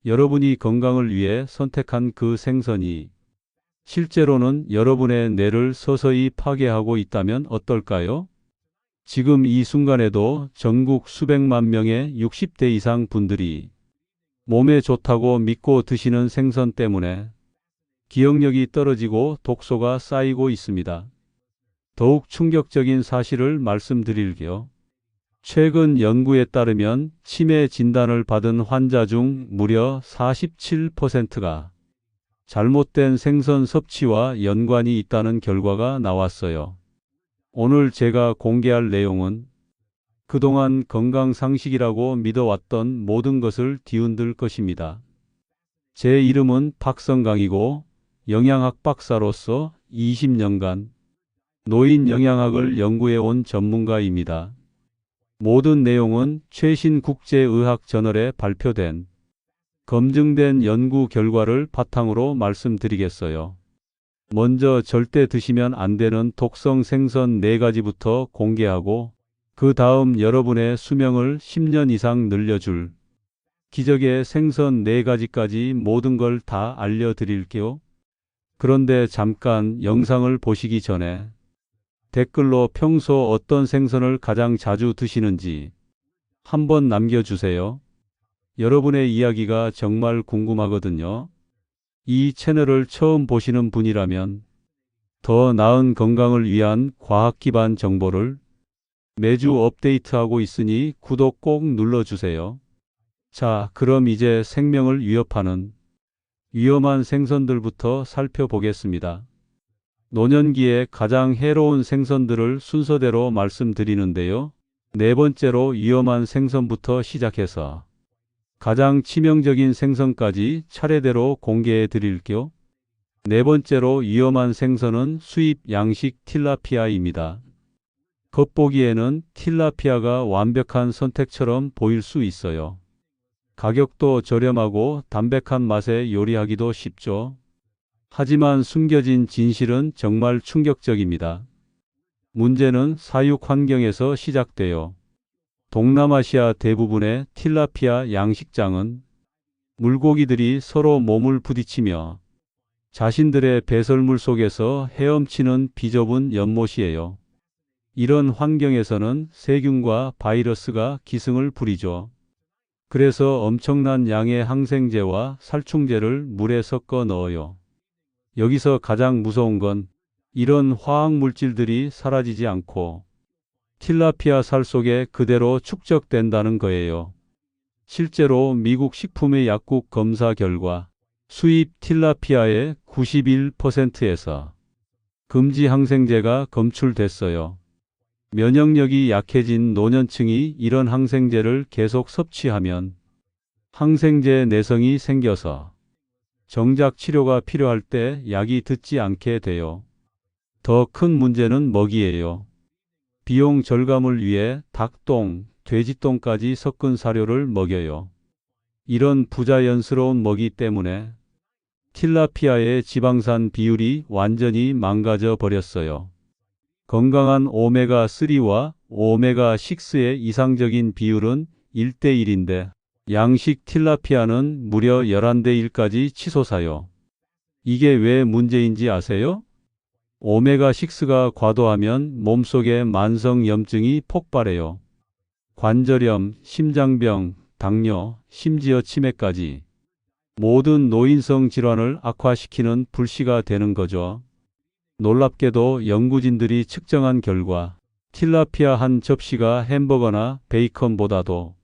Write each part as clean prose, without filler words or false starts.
여러분이 건강을 위해 선택한 그 생선이 실제로는 여러분의 뇌를 서서히 파괴하고 있다면 어떨까요? 지금 이 순간에도 전국 수백만 명의 60대 이상 분들이 몸에 좋다고 믿고 드시는 생선 때문에 기억력이 떨어지고 독소가 쌓이고 있습니다. 더욱 충격적인 사실을 말씀드릴게요. 최근 연구에 따르면 치매 진단을 받은 환자 중 무려 47%가 잘못된 생선 섭취와 연관이 있다는 결과가 나왔어요. 오늘 제가 공개할 내용은 그동안 건강 상식이라고 믿어왔던 모든 것을 뒤흔들 것입니다. 제 이름은 박성강이고 영양학 박사로서 20년간 노인 영양학을 연구해온 전문가입니다. 모든 내용은 최신 국제의학 저널에 발표된 검증된 연구 결과를 바탕으로 말씀드리겠어요. 먼저 절대 드시면 안 되는 독성 생선 4가지부터 공개하고 그 다음 여러분의 수명을 10년 이상 늘려줄 기적의 생선 4가지까지 모든 걸 다 알려드릴게요. 그런데 잠깐 영상을 보시기 전에 댓글로 평소 어떤 생선을 가장 자주 드시는지 한번 남겨주세요. 여러분의 이야기가 정말 궁금하거든요. 이 채널을 처음 보시는 분이라면 더 나은 건강을 위한 과학 기반 정보를 매주 업데이트하고 있으니 구독 꼭 눌러주세요. 자, 그럼 이제 생명을 위협하는 위험한 생선들부터 살펴보겠습니다. 노년기에 가장 해로운 생선들을 순서대로 말씀드리는데요. 4번째로 위험한 생선부터 시작해서 가장 치명적인 생선까지 차례대로 공개해 드릴게요. 4번째로 위험한 생선은 수입 양식 틸라피아입니다. 겉보기에는 틸라피아가 완벽한 선택처럼 보일 수 있어요. 가격도 저렴하고 담백한 맛에 요리하기도 쉽죠. 하지만 숨겨진 진실은 정말 충격적입니다. 문제는 사육 환경에서 시작돼요. 동남아시아 대부분의 틸라피아 양식장은 물고기들이 서로 몸을 부딪히며 자신들의 배설물 속에서 헤엄치는 비좁은 연못이에요. 이런 환경에서는 세균과 바이러스가 기승을 부리죠. 그래서 엄청난 양의 항생제와 살충제를 물에 섞어 넣어요. 여기서 가장 무서운 건 이런 화학물질들이 사라지지 않고 틸라피아 살 속에 그대로 축적된다는 거예요. 실제로 미국 식품의 약국 검사 결과 수입 틸라피아의 91%에서 금지 항생제가 검출됐어요. 면역력이 약해진 노년층이 이런 항생제를 계속 섭취하면 항생제 내성이 생겨서 정작 치료가 필요할 때 약이 듣지 않게 돼요. 더 큰 문제는 먹이예요. 비용 절감을 위해 닭똥, 돼지똥까지 섞은 사료를 먹여요. 이런 부자연스러운 먹이 때문에 틸라피아의 지방산 비율이 완전히 망가져 버렸어요. 건강한 오메가3와 오메가6의 이상적인 비율은 1대1인데 양식 틸라피아는 무려 11대1까지 치솟아요. 이게 왜 문제인지 아세요? 오메가6가 과도하면 몸속에 만성염증이 폭발해요. 관절염, 심장병, 당뇨, 심지어 치매까지 모든 노인성 질환을 악화시키는 불씨가 되는 거죠. 놀랍게도 연구진들이 측정한 결과 틸라피아 한 접시가 햄버거나 베이컨보다도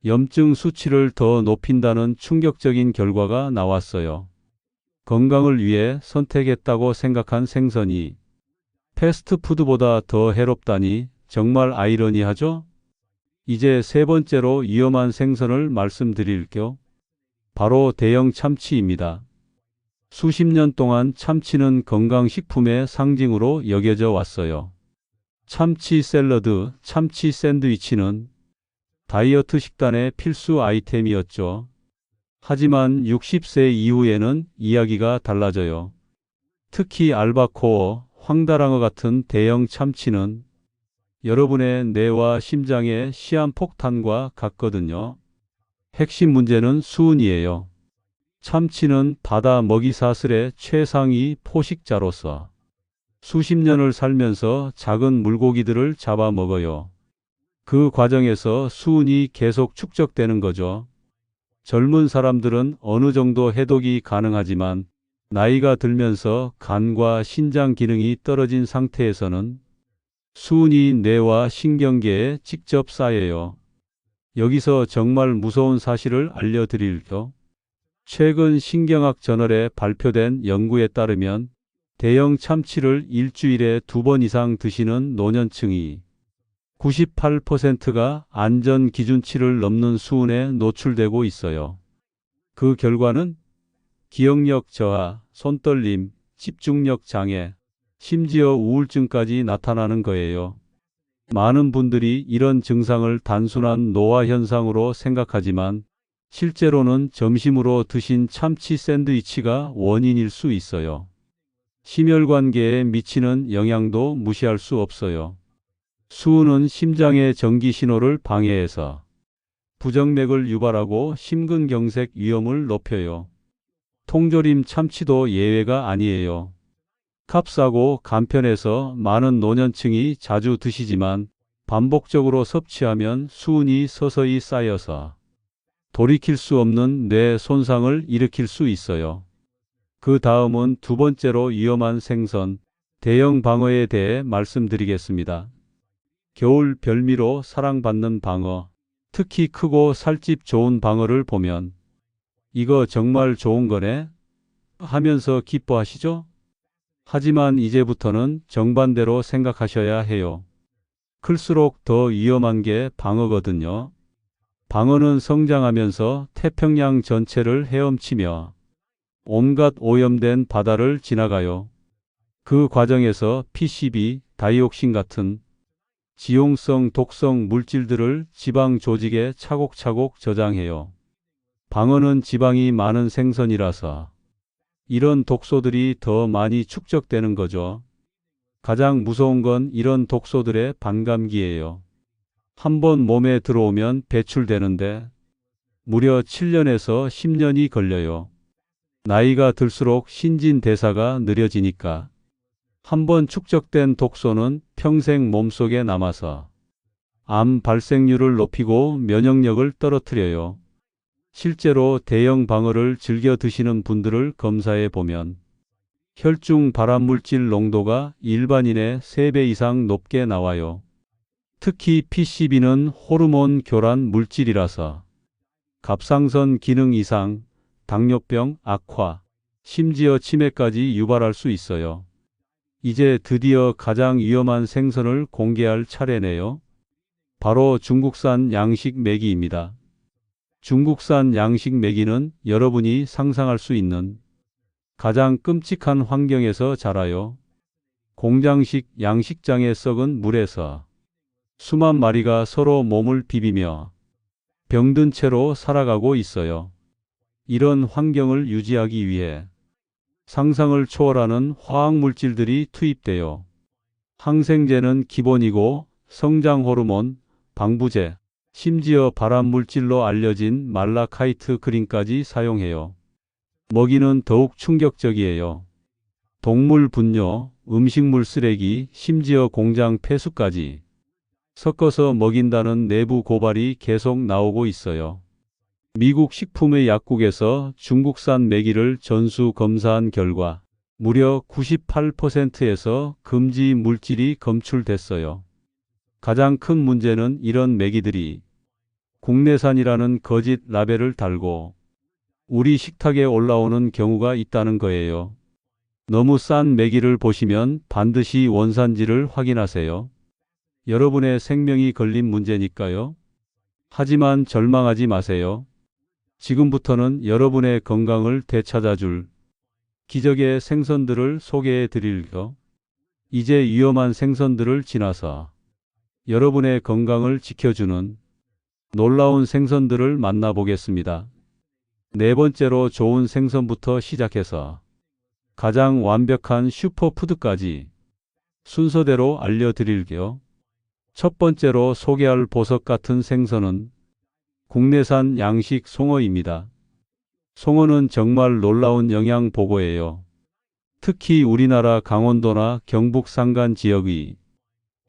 염증 수치를 더 높인다는 충격적인 결과가 나왔어요. 건강을 위해 선택했다고 생각한 생선이 패스트푸드보다 더 해롭다니 정말 아이러니하죠? 이제 3번째로 위험한 생선을 말씀드릴게요. 바로 대형 참치입니다. 수십 년 동안 참치는 건강식품의 상징으로 여겨져 왔어요. 참치 샐러드, 참치 샌드위치는 다이어트 식단의 필수 아이템이었죠. 하지만 60세 이후에는 이야기가 달라져요. 특히 알바코어, 황다랑어 같은 대형 참치는 여러분의 뇌와 심장의 시한폭탄과 같거든요. 핵심 문제는 수은이에요. 참치는 바다 먹이사슬의 최상위 포식자로서 수십 년을 살면서 작은 물고기들을 잡아먹어요. 그 과정에서 수은이 계속 축적되는 거죠. 젊은 사람들은 어느 정도 해독이 가능하지만 나이가 들면서 간과 신장 기능이 떨어진 상태에서는 수은이 뇌와 신경계에 직접 쌓여요. 여기서 정말 무서운 사실을 알려드릴게요. 최근 신경학 저널에 발표된 연구에 따르면 대형 참치를 일주일에 2번 이상 드시는 노년층이 98%가 안전 기준치를 넘는 수은에 노출되고 있어요. 그 결과는 기억력 저하, 손떨림, 집중력 장애, 심지어 우울증까지 나타나는 거예요. 많은 분들이 이런 증상을 단순한 노화 현상으로 생각하지만 실제로는 점심으로 드신 참치 샌드위치가 원인일 수 있어요. 심혈관계에 미치는 영향도 무시할 수 없어요. 수은은 심장의 전기 신호를 방해해서 부정맥을 유발하고 심근경색 위험을 높여요. 통조림 참치도 예외가 아니에요. 값싸고 간편해서 많은 노년층이 자주 드시지만 반복적으로 섭취하면 수은이 서서히 쌓여서 돌이킬 수 없는 뇌 손상을 일으킬 수 있어요. 그 다음은 두 번째로 위험한 생선, 대형 방어에 대해 말씀드리겠습니다. 겨울 별미로 사랑받는 방어, 특히 크고 살집 좋은 방어를 보면 이거 정말 좋은 거네 하면서 기뻐하시죠? 하지만 이제부터는 정반대로 생각하셔야 해요. 클수록 더 위험한 게 방어거든요. 방어는 성장하면서 태평양 전체를 헤엄치며 온갖 오염된 바다를 지나가요. 그 과정에서 PCB, 다이옥신 같은 지용성 독성 물질들을 지방 조직에 차곡차곡 저장해요. 방어는 지방이 많은 생선이라서 이런 독소들이 더 많이 축적되는 거죠. 가장 무서운 건 이런 독소들의 반감기예요. 한번 몸에 들어오면 배출되는데 무려 7년에서 10년이 걸려요. 나이가 들수록 신진대사가 느려지니까 한번 축적된 독소는 평생 몸속에 남아서 암 발생률을 높이고 면역력을 떨어뜨려요. 실제로 대형 방어를 즐겨 드시는 분들을 검사해 보면 혈중 발암물질 농도가 일반인의 3배 이상 높게 나와요. 특히 PCB는 호르몬 교란 물질이라서 갑상선 기능 이상, 당뇨병 악화, 심지어 치매까지 유발할 수 있어요. 이제 드디어 가장 위험한 생선을 공개할 차례네요. 바로 중국산 양식 메기입니다. 중국산 양식 메기는 여러분이 상상할 수 있는 가장 끔찍한 환경에서 자라요. 공장식 양식장에 썩은 물에서 수만 마리가 서로 몸을 비비며 병든 채로 살아가고 있어요. 이런 환경을 유지하기 위해 상상을 초월하는 화학물질들이 투입돼요. 항생제는 기본이고 성장 호르몬, 방부제, 심지어 발암물질로 알려진 말라카이트 그린까지 사용해요. 먹이는 더욱 충격적이에요. 동물 분뇨, 음식물 쓰레기, 심지어 공장 폐수까지 섞어서 먹인다는 내부 고발이 계속 나오고 있어요. 미국 식품의 약국에서 중국산 메기를 전수 검사한 결과 무려 98%에서 금지 물질이 검출됐어요. 가장 큰 문제는 이런 메기들이 국내산이라는 거짓 라벨을 달고 우리 식탁에 올라오는 경우가 있다는 거예요. 너무 싼 메기를 보시면 반드시 원산지를 확인하세요. 여러분의 생명이 걸린 문제니까요. 하지만 절망하지 마세요. 지금부터는 여러분의 건강을 되찾아줄 기적의 생선들을 소개해 드릴게요. 이제 위험한 생선들을 지나서 여러분의 건강을 지켜주는 놀라운 생선들을 만나보겠습니다. 네 번째로 좋은 생선부터 시작해서 가장 완벽한 슈퍼푸드까지 순서대로 알려드릴게요. 첫 번째로 소개할 보석 같은 생선은 국내산 양식 송어입니다. 송어는 정말 놀라운 영양 보고예요. 특히 우리나라 강원도나 경북 산간 지역의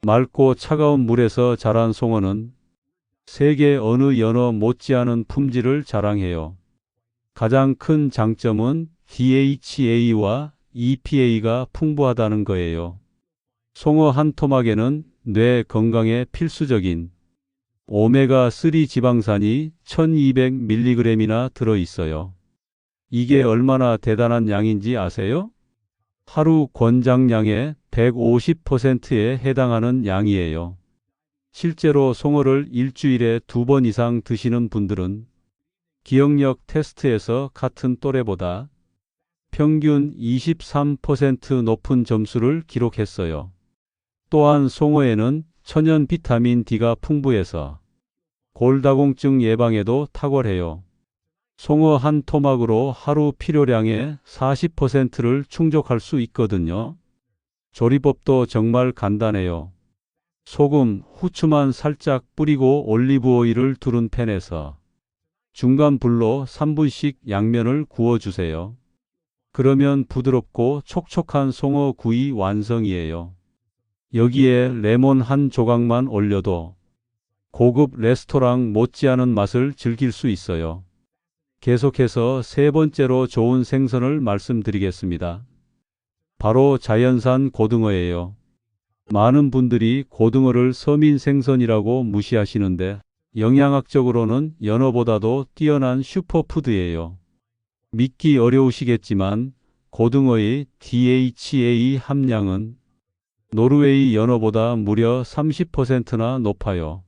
맑고 차가운 물에서 자란 송어는 세계 어느 연어 못지않은 품질을 자랑해요. 가장 큰 장점은 DHA와 EPA가 풍부하다는 거예요. 송어 한 토막에는 뇌 건강에 필수적인 오메가3 지방산이 1200mg이나 들어있어요. 이게 얼마나 대단한 양인지 아세요? 하루 권장량의 150%에 해당하는 양이에요. 실제로 송어를 일주일에 2번 이상 드시는 분들은 기억력 테스트에서 같은 또래보다 평균 23% 높은 점수를 기록했어요. 또한 송어에는 천연 비타민 D가 풍부해서 골다공증 예방에도 탁월해요. 송어 한 토막으로 하루 필요량의 40%를 충족할 수 있거든요. 조리법도 정말 간단해요. 소금, 후추만 살짝 뿌리고 올리브 오일을 두른 팬에서 중간 불로 3분씩 양면을 구워주세요. 그러면 부드럽고 촉촉한 송어 구이 완성이에요. 여기에 레몬 한 조각만 올려도 고급 레스토랑 못지않은 맛을 즐길 수 있어요. 계속해서 세 번째로 좋은 생선을 말씀드리겠습니다. 바로 자연산 고등어예요. 많은 분들이 고등어를 서민 생선이라고 무시하시는데 영양학적으로는 연어보다도 뛰어난 슈퍼푸드예요. 믿기 어려우시겠지만 고등어의 DHA 함량은 노르웨이 연어보다 무려 30%나 높아요.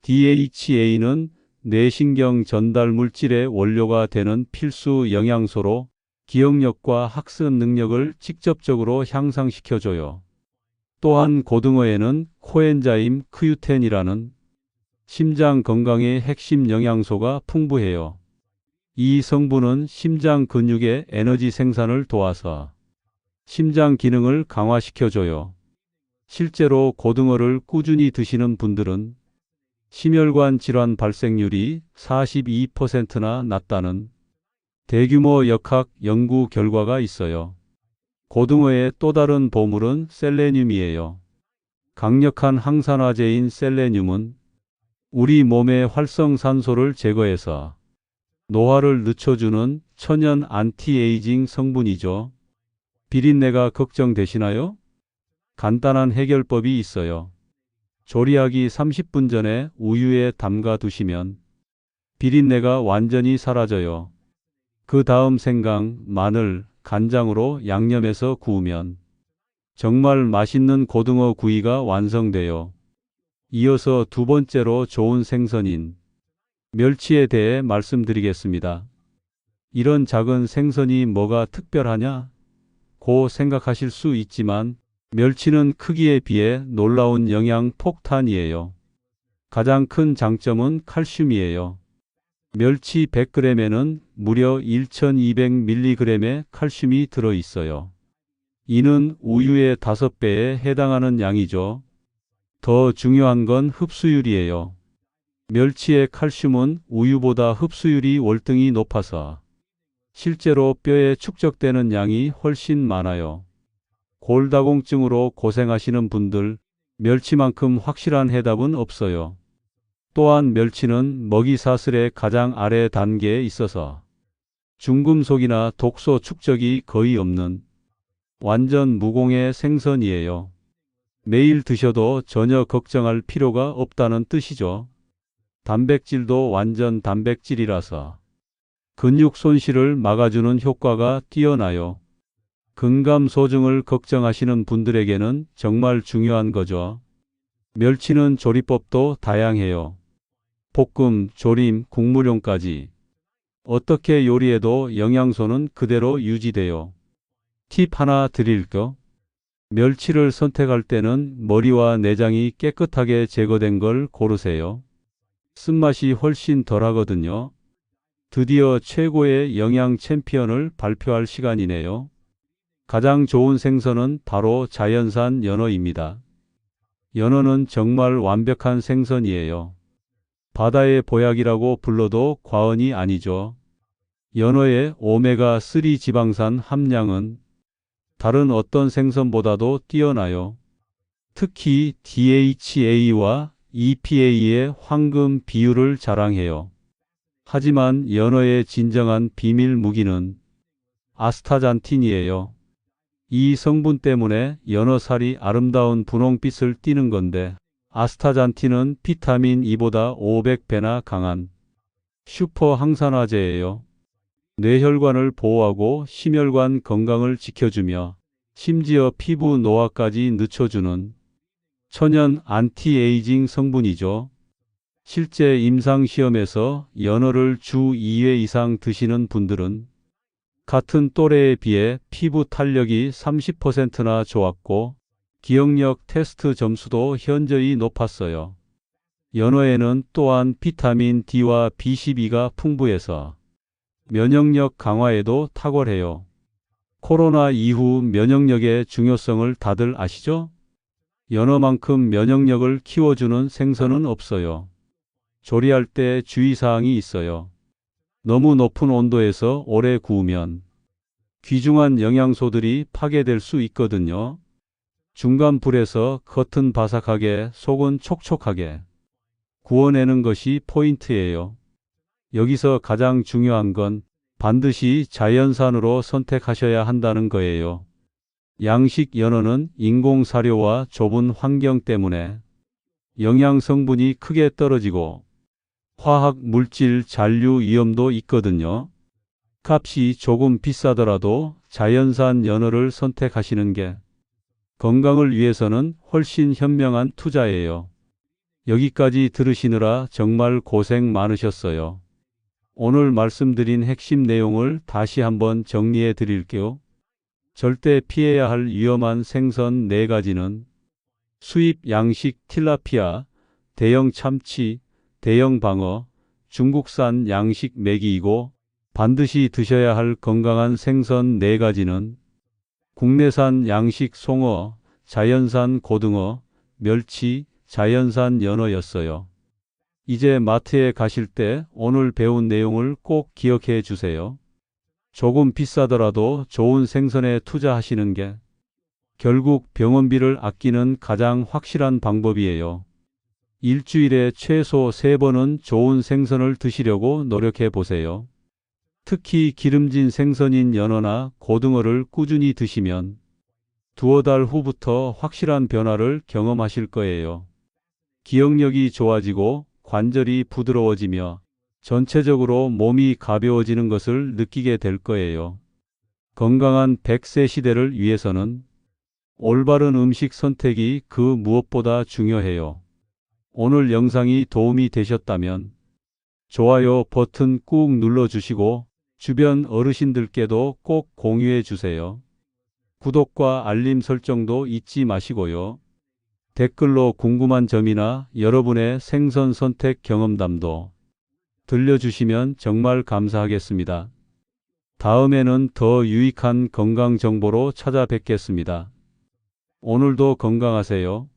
DHA는 뇌신경 전달 물질의 원료가 되는 필수 영양소로 기억력과 학습 능력을 직접적으로 향상시켜줘요. 또한 고등어에는 코엔자임 Q10이라는 심장 건강의 핵심 영양소가 풍부해요. 이 성분은 심장 근육의 에너지 생산을 도와서 심장 기능을 강화시켜줘요. 실제로 고등어를 꾸준히 드시는 분들은 심혈관 질환 발생률이 42%나 낮다는 대규모 역학 연구 결과가 있어요. 고등어의 또 다른 보물은 셀레늄이에요. 강력한 항산화제인 셀레늄은 우리 몸의 활성산소를 제거해서 노화를 늦춰주는 천연 안티에이징 성분이죠. 비린내가 걱정되시나요? 간단한 해결법이 있어요. 조리하기 30분 전에 우유에 담가 두시면 비린내가 완전히 사라져요. 그 다음 생강, 마늘, 간장으로 양념해서 구우면 정말 맛있는 고등어 구이가 완성돼요. 이어서 두 번째로 좋은 생선인 멸치에 대해 말씀드리겠습니다. 이런 작은 생선이 뭐가 특별하냐? 고 생각하실 수 있지만 멸치는 크기에 비해 놀라운 영양 폭탄이에요. 가장 큰 장점은 칼슘이에요. 멸치 100g에는 무려 1200mg의 칼슘이 들어있어요. 이는 우유의 5배에 해당하는 양이죠. 더 중요한 건 흡수율이에요. 멸치의 칼슘은 우유보다 흡수율이 월등히 높아서 실제로 뼈에 축적되는 양이 훨씬 많아요. 골다공증으로 고생하시는 분들, 멸치만큼 확실한 해답은 없어요. 또한 멸치는 먹이사슬의 가장 아래 단계에 있어서 중금속이나 독소 축적이 거의 없는 완전 무공해 생선이에요. 매일 드셔도 전혀 걱정할 필요가 없다는 뜻이죠. 단백질도 완전 단백질이라서 근육 손실을 막아주는 효과가 뛰어나요. 근감소증을 걱정하시는 분들에게는 정말 중요한 거죠. 멸치는 조리법도 다양해요. 볶음, 조림, 국물용까지. 어떻게 요리해도 영양소는 그대로 유지돼요. 팁 하나 드릴게요. 멸치를 선택할 때는 머리와 내장이 깨끗하게 제거된 걸 고르세요. 쓴맛이 훨씬 덜하거든요. 드디어 최고의 영양 챔피언을 발표할 시간이네요. 가장 좋은 생선은 바로 자연산 연어입니다. 연어는 정말 완벽한 생선이에요. 바다의 보약이라고 불러도 과언이 아니죠. 연어의 오메가3 지방산 함량은 다른 어떤 생선보다도 뛰어나요. 특히 DHA와 EPA의 황금 비율을 자랑해요. 하지만 연어의 진정한 비밀 무기는 아스타잔틴이에요. 이 성분 때문에 연어살이 아름다운 분홍빛을 띠는 건데, 아스타잔틴은 비타민 E보다 500배나 강한 슈퍼 항산화제예요. 뇌혈관을 보호하고 심혈관 건강을 지켜주며 심지어 피부 노화까지 늦춰주는 천연 안티에이징 성분이죠. 실제 임상시험에서 연어를 주 2회 이상 드시는 분들은 같은 또래에 비해 피부 탄력이 30%나 좋았고 기억력 테스트 점수도 현저히 높았어요. 연어에는 또한 비타민 D와 B12가 풍부해서 면역력 강화에도 탁월해요. 코로나 이후 면역력의 중요성을 다들 아시죠? 연어만큼 면역력을 키워주는 생선은 없어요. 조리할 때 주의사항이 있어요. 너무 높은 온도에서 오래 구우면 귀중한 영양소들이 파괴될 수 있거든요. 중간 불에서 겉은 바삭하게 속은 촉촉하게 구워내는 것이 포인트예요. 여기서 가장 중요한 건 반드시 자연산으로 선택하셔야 한다는 거예요. 양식 연어는 인공사료와 좁은 환경 때문에 영양 성분이 크게 떨어지고 화학 물질 잔류 위험도 있거든요. 값이 조금 비싸더라도 자연산 연어를 선택하시는 게 건강을 위해서는 훨씬 현명한 투자예요. 여기까지 들으시느라 정말 고생 많으셨어요. 오늘 말씀드린 핵심 내용을 다시 한번 정리해 드릴게요. 절대 피해야 할 위험한 생선 4가지는 수입 양식 틸라피아, 대형 참치, 대형 방어, 중국산 양식 메기이고, 반드시 드셔야 할 건강한 생선 4가지는 국내산 양식 송어, 자연산 고등어, 멸치, 자연산 연어였어요. 이제 마트에 가실 때 오늘 배운 내용을 꼭 기억해 주세요. 조금 비싸더라도 좋은 생선에 투자하시는 게 결국 병원비를 아끼는 가장 확실한 방법이에요. 일주일에 최소 3번은 좋은 생선을 드시려고 노력해 보세요. 특히 기름진 생선인 연어나 고등어를 꾸준히 드시면 두어 달 후부터 확실한 변화를 경험하실 거예요. 기억력이 좋아지고 관절이 부드러워지며 전체적으로 몸이 가벼워지는 것을 느끼게 될 거예요. 건강한 100세 시대를 위해서는 올바른 음식 선택이 그 무엇보다 중요해요. 오늘 영상이 도움이 되셨다면 좋아요 버튼 꾹 눌러주시고 주변 어르신들께도 꼭 공유해 주세요. 구독과 알림 설정도 잊지 마시고요. 댓글로 궁금한 점이나 여러분의 생선 선택 경험담도 들려주시면 정말 감사하겠습니다. 다음에는 더 유익한 건강 정보로 찾아뵙겠습니다. 오늘도 건강하세요.